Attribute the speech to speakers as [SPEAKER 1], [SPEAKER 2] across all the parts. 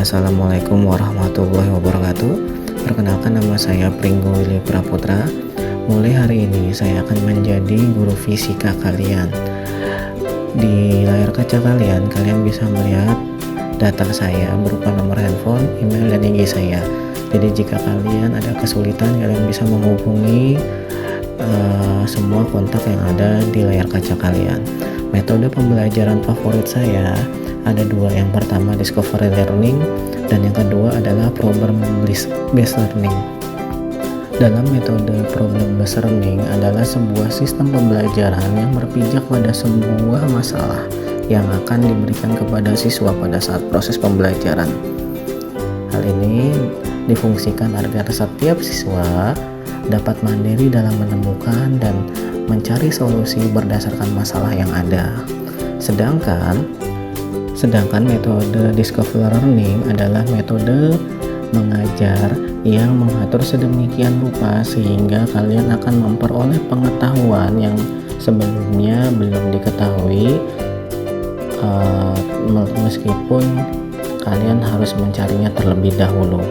[SPEAKER 1] Assalamualaikum warahmatullahi wabarakatuh. Perkenalkan, nama saya Pringgo Willy Praputra. Mulai hari ini saya akan menjadi guru fisika kalian. Di layar kaca kalian bisa melihat data saya berupa nomor handphone, email, dan IG saya. Jadi jika kalian ada kesulitan, kalian bisa menghubungi semua kontak yang ada di layar kaca kalian. Metode pembelajaran favorit saya ada dua. Yang pertama discovery learning, dan yang kedua adalah problem based learning. Dalam metode problem based learning adalah sebuah sistem pembelajaran yang berpijak pada sebuah masalah yang akan diberikan kepada siswa pada saat proses pembelajaran. Hal ini difungsikan agar setiap siswa dapat mandiri dalam menemukan dan mencari solusi berdasarkan masalah yang ada. Sedangkan metode discovery learning adalah metode mengajar yang mengatur sedemikian rupa sehingga kalian akan memperoleh pengetahuan yang sebelumnya belum diketahui, meskipun kalian harus mencarinya terlebih dahulu.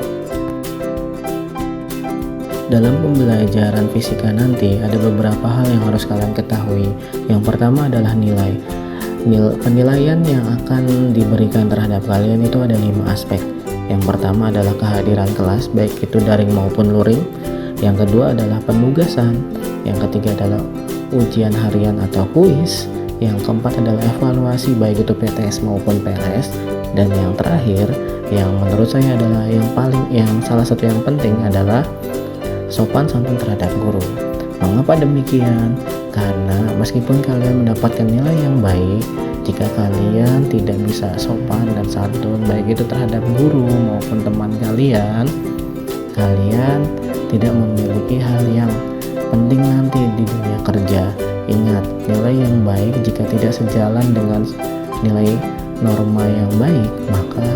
[SPEAKER 1] Dalam pembelajaran fisika nanti ada beberapa hal yang harus kalian ketahui. Yang pertama adalah nilai. Penilaian yang akan diberikan terhadap kalian itu ada 5 aspek. Yang pertama adalah kehadiran kelas, baik itu daring maupun luring. Yang kedua adalah penugasan. Yang ketiga adalah ujian harian atau kuis. Yang keempat adalah evaluasi, baik itu PTS maupun PLS. Dan yang terakhir, yang menurut saya adalah yang salah satu yang penting adalah sopan santun terhadap guru. Mengapa demikian? Karena meskipun kalian mendapatkan nilai yang baik, jika kalian tidak bisa sopan dan santun baik itu terhadap guru maupun teman kalian tidak memiliki hal yang penting nanti di dunia kerja. Ingat, nilai yang baik jika tidak sejalan dengan nilai norma yang baik, maka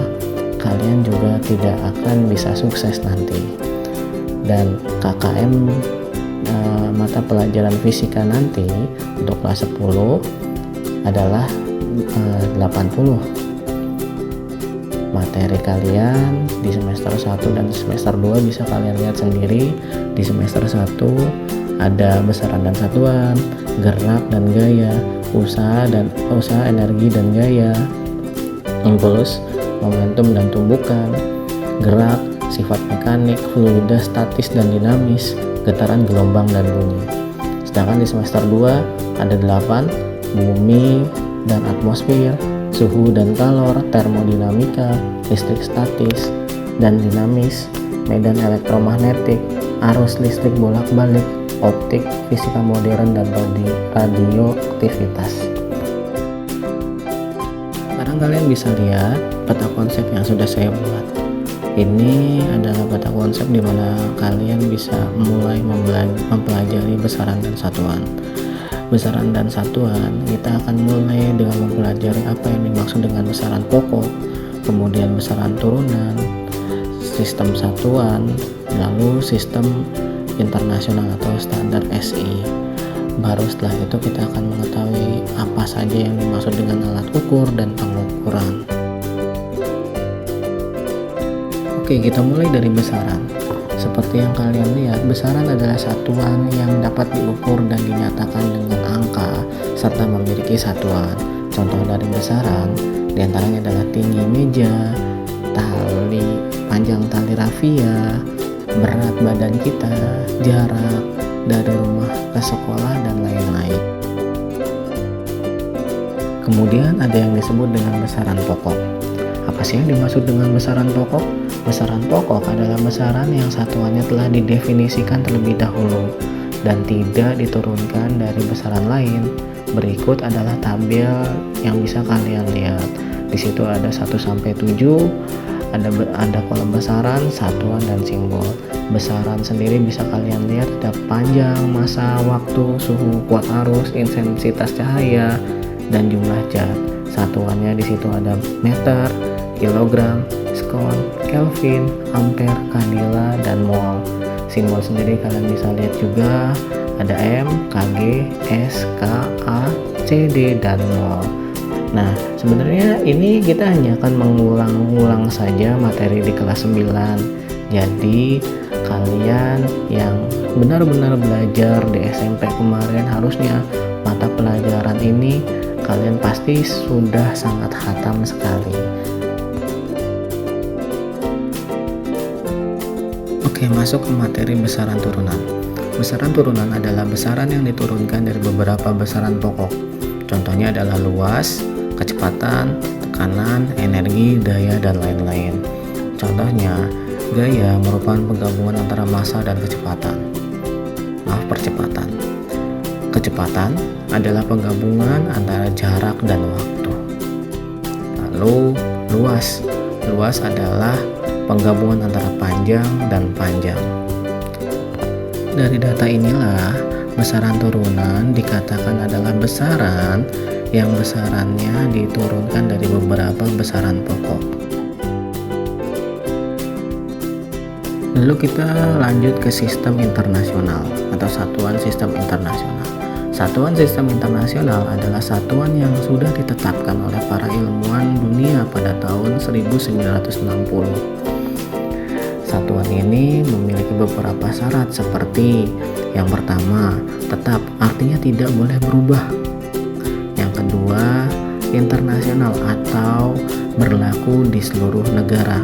[SPEAKER 1] kalian juga tidak akan bisa sukses nanti. Dan KKM mata pelajaran fisika nanti untuk kelas 10 adalah 80. Materi kalian di semester 1 dan semester 2 bisa kalian lihat sendiri. Di semester 1 ada besaran dan satuan, gerak dan gaya, usaha, energi dan gaya, impuls, momentum dan tumbukan, gerak, sifat mekanik, fluida, statis dan dinamis, getaran, gelombang, dan bunyi. Sedangkan di semester 2 ada 8, bumi dan atmosfer, suhu dan kalor, termodinamika, listrik statis dan dinamis, medan elektromagnetik, arus listrik bolak-balik, optik, fisika modern, dan radioaktivitas. Sekarang kalian bisa lihat peta konsep yang sudah saya buat. Ini adalah peta konsep di mana kalian bisa mulai mempelajari besaran dan satuan. Besaran dan satuan, kita akan mulai dengan mempelajari apa yang dimaksud dengan besaran pokok, kemudian besaran turunan, sistem satuan, lalu sistem internasional atau standar SI. Baru setelah itu kita akan mengetahui apa saja yang dimaksud dengan alat ukur dan pengukuran. Oke, kita mulai dari besaran. Seperti yang kalian lihat, besaran adalah satuan yang dapat diukur dan dinyatakan dengan angka serta memiliki satuan. Contoh dari besaran diantaranya adalah tinggi meja, panjang tali rafia, berat badan kita, jarak dari rumah ke sekolah, dan lain-lain. Kemudian ada yang disebut dengan besaran pokok. Apa sih yang dimaksud dengan besaran pokok? Besaran pokok adalah besaran yang satuannya telah didefinisikan terlebih dahulu dan tidak diturunkan dari besaran lain. Berikut adalah tabel yang bisa kalian lihat. Di situ ada 1 sampai 7, ada kolom besaran, satuan, dan simbol. Besaran sendiri bisa kalian lihat ada panjang, massa, waktu, suhu, kuat arus, intensitas cahaya, dan jumlah zat. Satuannya di situ ada meter, kilogram, skon, kelvin, ampere, kadila, dan mol. Simbol sendiri kalian bisa lihat juga ada M, Kg, S, K, A, CD, dan mol. Nah, sebenarnya ini kita hanya akan mengulang-ulang saja materi di kelas 9. Jadi, kalian yang benar-benar belajar di SMP kemarin, harusnya mata pelajaran ini kalian pasti sudah sangat khatam sekali. Oke, masuk ke materi besaran turunan. Besaran turunan adalah besaran yang diturunkan dari beberapa besaran pokok. Contohnya adalah luas, kecepatan, tekanan, energi, daya, dan lain-lain. Contohnya, gaya merupakan penggabungan antara massa dan percepatan. Kecepatan adalah penggabungan antara jarak dan waktu. Lalu, luas adalah penggabungan antara panjang dan panjang. Dari data inilah, besaran turunan dikatakan adalah besaran yang besarannya diturunkan dari beberapa besaran pokok. Lalu kita lanjut ke sistem internasional atau satuan sistem internasional. Satuan sistem internasional adalah satuan yang sudah ditetapkan oleh para ilmuwan dunia pada tahun 1960. Satuan ini memiliki beberapa syarat seperti yang pertama, tetap, artinya tidak boleh berubah. Yang kedua, internasional atau berlaku di seluruh negara.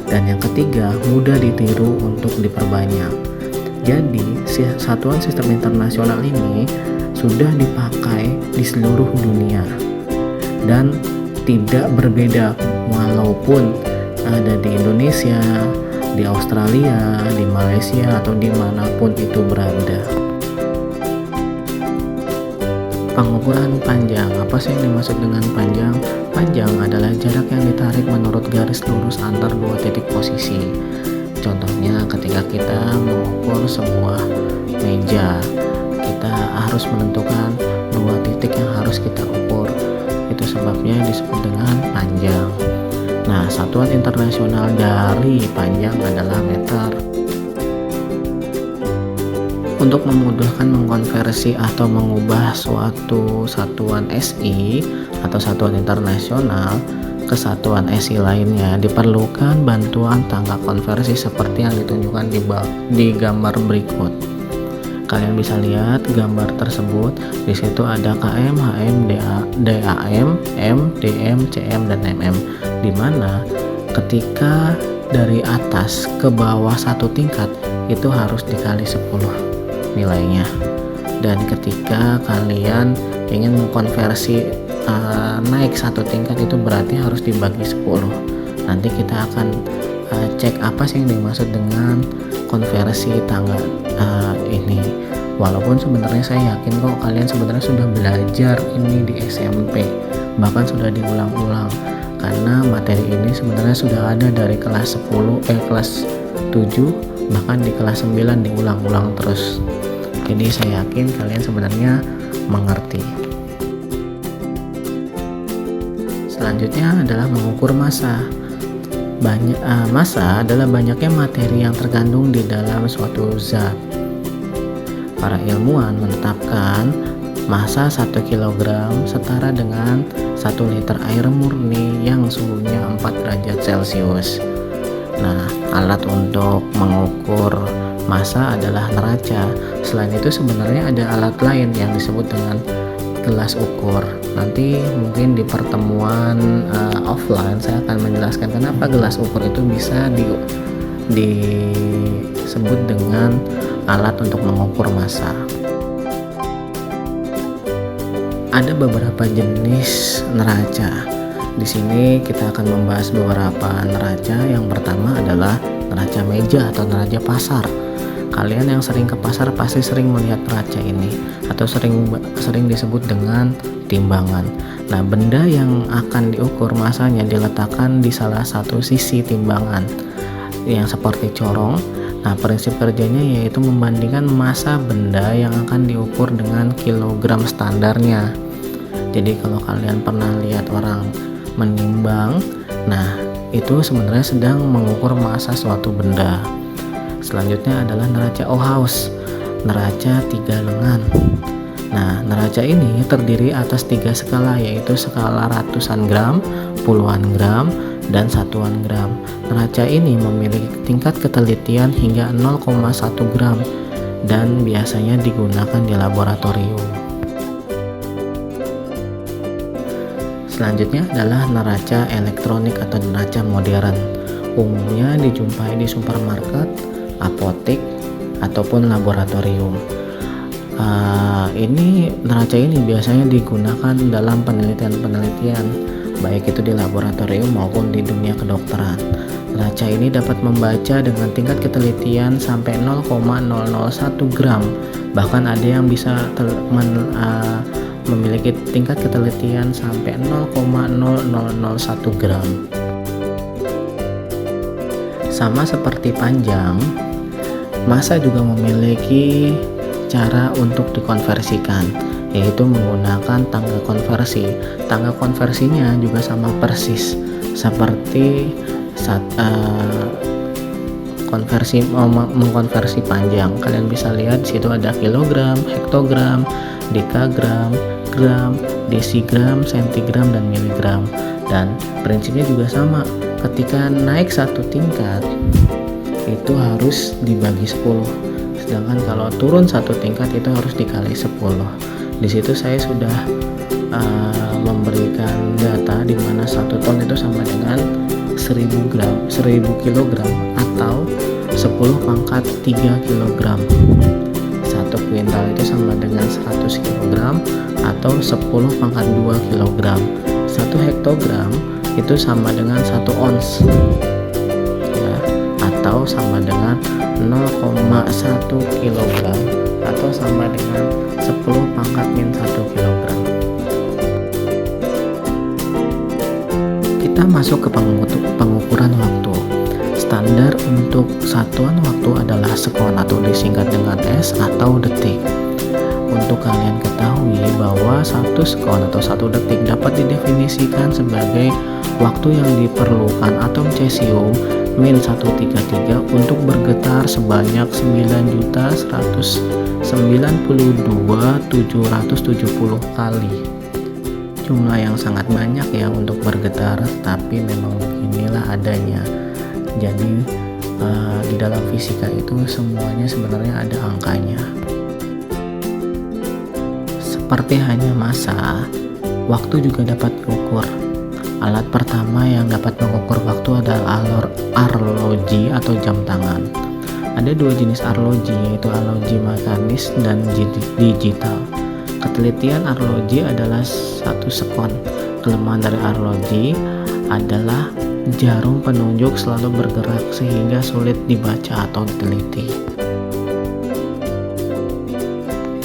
[SPEAKER 1] Dan yang ketiga, mudah ditiru untuk diperbanyak. Jadi, satuan sistem internasional ini sudah dipakai di seluruh dunia dan tidak berbeda walaupun ada di Indonesia, di Australia, di Malaysia, atau dimanapun itu berada. Pengukuran panjang, apa sih yang dimaksud dengan panjang? Panjang adalah jarak yang ditarik menurut garis lurus antar dua titik posisi. Contohnya ketika kita mengukur sebuah meja, kita harus menentukan dua titik yang harus kita ukur. Itu sebabnya disebut dengan panjang. Nah, satuan internasional dari panjang adalah meter. Untuk memudahkan mengkonversi atau mengubah suatu satuan SI atau satuan internasional ke satuan SI lainnya, diperlukan bantuan tangga konversi seperti yang ditunjukkan di gambar berikut. Kalian bisa lihat gambar tersebut. Di situ ada km, hm, DAM, m, dm, cm, dan mm. Di mana ketika dari atas ke bawah satu tingkat itu harus dikali 10 nilainya. Dan ketika kalian ingin mengkonversi naik satu tingkat, itu berarti harus dibagi 10. Nanti kita akan cek apa sih yang dimaksud dengan konversi tangga ini. Walaupun sebenarnya saya yakin kok kalian sebenarnya sudah belajar ini di SMP, bahkan sudah diulang-ulang, karena materi ini sebenarnya sudah ada dari kelas 7, bahkan di kelas 9 diulang-ulang terus. Jadi saya yakin kalian sebenarnya mengerti. Selanjutnya adalah mengukur massa. Massa adalah banyaknya materi yang terkandung di dalam suatu zat. Para ilmuwan menetapkan massa 1 kg setara dengan 1 liter air murni yang suhunya 4 derajat Celcius. Nah, alat untuk mengukur massa adalah neraca. Selain itu sebenarnya ada alat lain yang disebut dengan gelas ukur. Nanti mungkin di pertemuan offline saya akan menjelaskan kenapa gelas ukur itu bisa disebut dengan alat untuk mengukur massa. Ada beberapa jenis neraca. Di sini kita akan membahas beberapa neraca. Yang pertama adalah neraca meja atau neraca pasar. Kalian yang sering ke pasar pasti sering melihat neraca ini, atau sering disebut dengan timbangan. Nah, benda yang akan diukur massanya diletakkan di salah satu sisi timbangan yang seperti corong. Nah, prinsip kerjanya yaitu membandingkan massa benda yang akan diukur dengan kilogram standarnya. Jadi kalau kalian pernah lihat orang menimbang, nah itu sebenarnya sedang mengukur massa suatu benda. Selanjutnya adalah neraca Ohaus, neraca 3 lengan. Nah, neraca ini terdiri atas 3 skala, yaitu skala ratusan gram, puluhan gram, dan satuan gram. Neraca ini memiliki tingkat ketelitian hingga 0,1 gram dan biasanya digunakan di laboratorium. Selanjutnya adalah neraca elektronik atau neraca modern. Umumnya dijumpai di supermarket, apotek, ataupun laboratorium. Neraca ini biasanya digunakan dalam penelitian-penelitian, baik itu di laboratorium maupun di dunia kedokteran. Neraca ini dapat membaca dengan tingkat ketelitian sampai 0,001 gram, bahkan ada yang bisa memiliki tingkat ketelitian sampai 0,0001 gram. Sama seperti panjang, massa juga memiliki cara untuk dikonversikan, yaitu menggunakan tangga konversi. Tangga konversinya juga sama persis seperti saat mengkonversi panjang. Kalian bisa lihat di situ ada kilogram, hektogram, dekagram, gram, desigram, sentigram, dan miligram. Dan prinsipnya juga sama. Ketika naik satu tingkat itu harus dibagi 10. Sedangkan kalau turun satu tingkat itu harus dikali 10. Di situ saya sudah memberikan data di mana 1 ton itu sama dengan 1000 kilogram atau 10 pangkat 3 kilogram. 1 kuintal itu sama dengan 100 kilogram atau 10 pangkat 2 kilogram. 1 hektogram itu sama dengan 1 ons. Atau sama dengan 0,1 kilogram atau sama dengan 10 pangkat min 1 kilogram. Kita masuk ke pengukuran waktu. Standar untuk satuan waktu adalah sekon atau disingkat dengan S atau detik. Untuk kalian ketahui bahwa 1 sekon atau 1 detik dapat didefinisikan sebagai waktu yang diperlukan atom cesium min 133 untuk bergetar sebanyak 9.192.770 kali. Jumlah yang sangat banyak ya untuk bergetar, tapi memang inilah adanya. Jadi di dalam fisika itu semuanya sebenarnya ada angkanya. Seperti hanya massa, waktu juga dapat diukur. Alat pertama yang dapat mengukur waktu adalah arloji atau jam tangan. Ada 2 jenis arloji, yaitu arloji mekanis dan digital. Ketelitian arloji adalah 1 sekon. Kelemahan dari arloji adalah jarum penunjuk selalu bergerak sehingga sulit dibaca atau diteliti.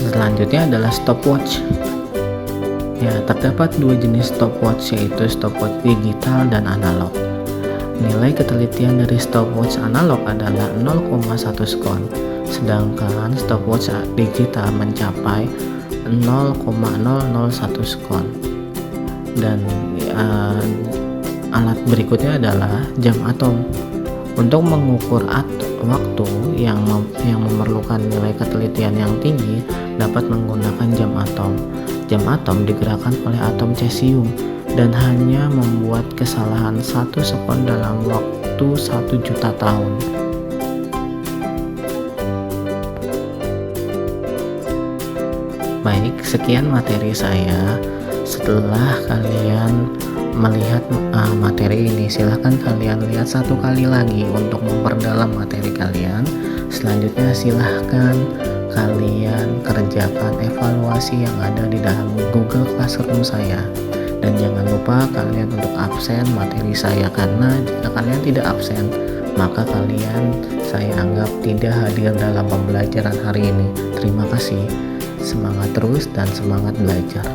[SPEAKER 1] Selanjutnya adalah stopwatch. Ya, terdapat 2 jenis stopwatch, yaitu stopwatch digital dan analog. Nilai ketelitian dari stopwatch analog adalah 0,1 sekon, sedangkan stopwatch digital mencapai 0,001 sekon. Dan alat berikutnya adalah jam atom. Untuk mengukur waktu yang memerlukan nilai ketelitian yang tinggi dapat menggunakan jam atom. Jam atom digerakkan oleh atom cesium dan hanya membuat kesalahan 1 sekon dalam waktu 1 juta tahun. Baik, sekian materi saya. Setelah kalian melihat materi ini, silahkan kalian lihat 1 kali lagi untuk memperdalam materi kalian. Selanjutnya silahkan kalian kerjakan evaluasi yang ada di dalam Google Classroom saya. Dan jangan lupa kalian untuk absen materi saya, karena jika kalian tidak absen maka kalian saya anggap tidak hadir dalam pembelajaran hari ini. Terima kasih. Semangat terus dan semangat belajar.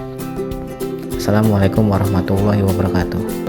[SPEAKER 1] Assalamualaikum warahmatullahi wabarakatuh.